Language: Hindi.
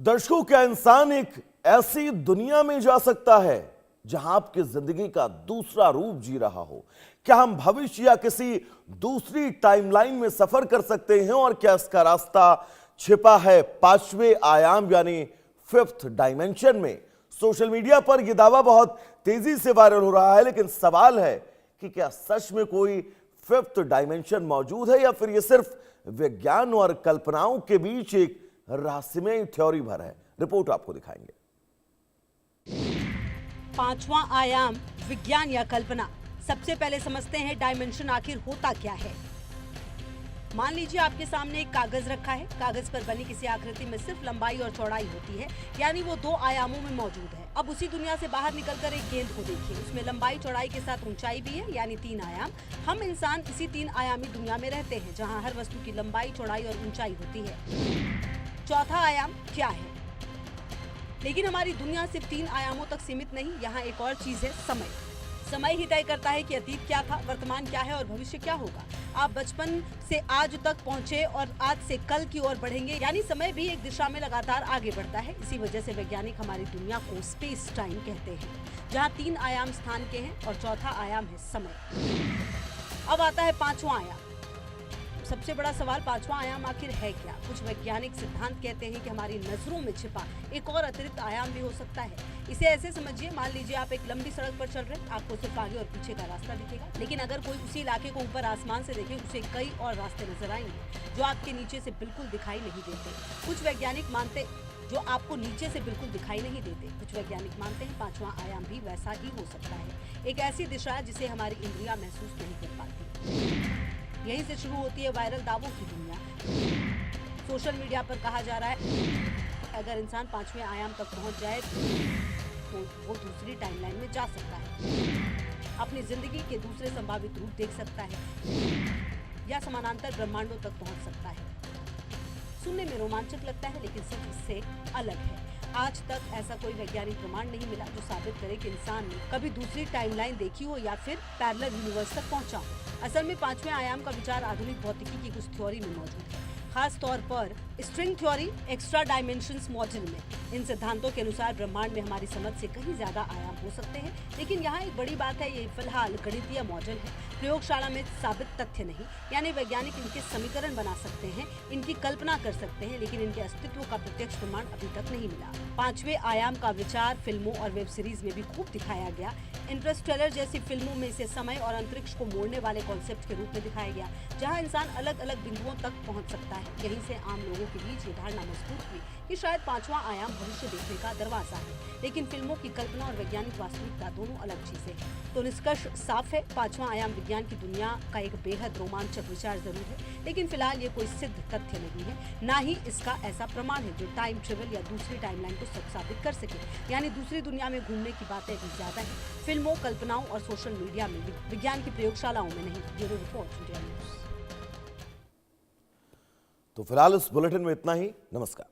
दर्शकों, क्या इंसान एक ऐसी दुनिया में जा सकता है जहां आपकी जिंदगी का दूसरा रूप जी रहा हो? क्या हम भविष्य या किसी दूसरी टाइमलाइन में सफर कर सकते हैं? और क्या इसका रास्ता छिपा है पांचवें आयाम यानी फिफ्थ डायमेंशन में? सोशल मीडिया पर यह दावा बहुत तेजी से वायरल हो रहा है, लेकिन सवाल है कि क्या सच में कोई फिफ्थ डायमेंशन मौजूद है या फिर यह सिर्फ विज्ञान और कल्पनाओं के बीच एक रहस्यमय थ्योरी भर है? रिपोर्ट आपको दिखाएंगे। पांचवा आयाम, विज्ञान या कल्पना। सबसे पहले समझते हैं डायमेंशन आखिर होता क्या है। मान लीजिए आपके सामने एक कागज रखा है। कागज पर बनी किसी आकृति में सिर्फ लंबाई और चौड़ाई होती है, यानी वो दो आयामों में मौजूद है। अब उसी दुनिया से बाहर निकलकर एक गेंद को देखिए। उसमें लंबाई चौड़ाई के साथ ऊंचाई भी है, यानी 3 आयाम। हम इंसान इसी 3 आयामी दुनिया में रहते हैं, जहाँ हर वस्तु की लंबाई, चौड़ाई और ऊंचाई होती है। चौथा आयाम क्या है? लेकिन हमारी दुनिया सिर्फ 3 आयामों तक सीमित नहीं। यहाँ एक और चीज है, समय। समय ही तय करता है कि अतीत क्या था, वर्तमान क्या है और भविष्य क्या होगा। आप बचपन से आज तक पहुंचे और आज से कल की ओर बढ़ेंगे, यानी समय भी एक दिशा में लगातार आगे बढ़ता है। इसी वजह से वैज्ञानिक हमारी दुनिया को स्पेस टाइम कहते हैं, जहाँ 3 आयाम स्थान के हैं और चौथा आयाम है समय। अब आता है पांचवा आयाम। सबसे बड़ा सवाल, पांचवा आयाम आखिर है क्या? कुछ वैज्ञानिक सिद्धांत कहते हैं कि हमारी नजरों में छिपा एक और अतिरिक्त आयाम भी हो सकता है। इसे ऐसे समझिए, मान लीजिए आप एक लंबी सड़क पर चल रहे हैं, आपको सिर्फ आगे और पीछे का रास्ता दिखेगा, लेकिन अगर कोई उसी इलाके को ऊपर आसमान से देखे, उसे कई और रास्ते नजर आएंगे जो आपके नीचे से बिल्कुल दिखाई नहीं देते। कुछ वैज्ञानिक मानते जो आपको नीचे से बिल्कुल दिखाई नहीं देते। कुछ वैज्ञानिक मानते हैं पांचवा आयाम भी वैसा ही हो सकता है, एक ऐसी दिशा जिसे हमारी इंद्रियां महसूस नहीं कर पाती। यहीं से शुरू होती है वायरल दावों की दुनिया। सोशल मीडिया पर कहा जा रहा है अगर इंसान 5वें आयाम तक पहुंच जाए तो वो दूसरी टाइमलाइन में जा सकता है, अपनी जिंदगी के दूसरे संभावित रूप देख सकता है या समानांतर ब्रह्मांडों तक पहुंच सकता है। सुनने में रोमांचक लगता है, लेकिन सच इससे अलग है। आज तक ऐसा कोई वैज्ञानिक प्रमाण नहीं मिला जो साबित करे कि इंसान ने कभी दूसरी टाइमलाइन देखी हो या फिर पैरेलल यूनिवर्स तक पहुंचा हो। असल में 5वें आयाम का विचार आधुनिक भौतिकी की कुछ थ्योरी में मौजूद है, खास तौर पर string theory, extra dimensions model में। इन सिद्धांतों के अनुसार ब्रह्मांड में हमारी समझ से कहीं ज्यादा आयाम हो सकते हैं, लेकिन यहाँ एक बड़ी बात है, ये फिलहाल गणितीय मॉडल है, प्रयोगशाला में साबित तथ्य नहीं। यानी वैज्ञानिक इनके समीकरण बना सकते हैं, इनकी कल्पना कर सकते हैं, लेकिन इनके अस्तित्व का प्रत्यक्ष प्रमाण अभी तक नहीं मिला। 5वें आयाम का विचार फिल्मों और वेब सीरीज में भी खूब दिखाया गया। इंटरस्टेलर जैसी फिल्मों में इसे समय और अंतरिक्ष को मोड़ने वाले कॉन्सेप्ट के रूप में दिखाया गया, जहां इंसान अलग अलग बिंदुओं तक पहुंच सकता है। यहीं से आम लोगों के बीच ये धारणा मजबूत हुई कि शायद 5वां आयाम भविष्य देखने का दरवाजा है। लेकिन फिल्मों की कल्पना और वैज्ञानिक वास्तविकता दोनों अलग चीजें हैं। तो निष्कर्ष साफ है, 5वां आयाम विज्ञान की दुनिया का एक बेहद रोमांचक विचार जरूर है, लेकिन फिलहाल ये कोई सिद्ध तथ्य नहीं है, ना ही इसका ऐसा प्रमाण है जो टाइम ट्रेवल या दूसरी टाइमलाइन को सच साबित कर सके। यानी दूसरी दुनिया में घूमने की बातें भी ज्यादा है, फिल्मों, कल्पनाओं और सोशल मीडिया में, विज्ञान की प्रयोगशालाओं में नहीं। Bureau report, India news. तो फिलहाल इस बुलेटिन में इतना ही। नमस्कार।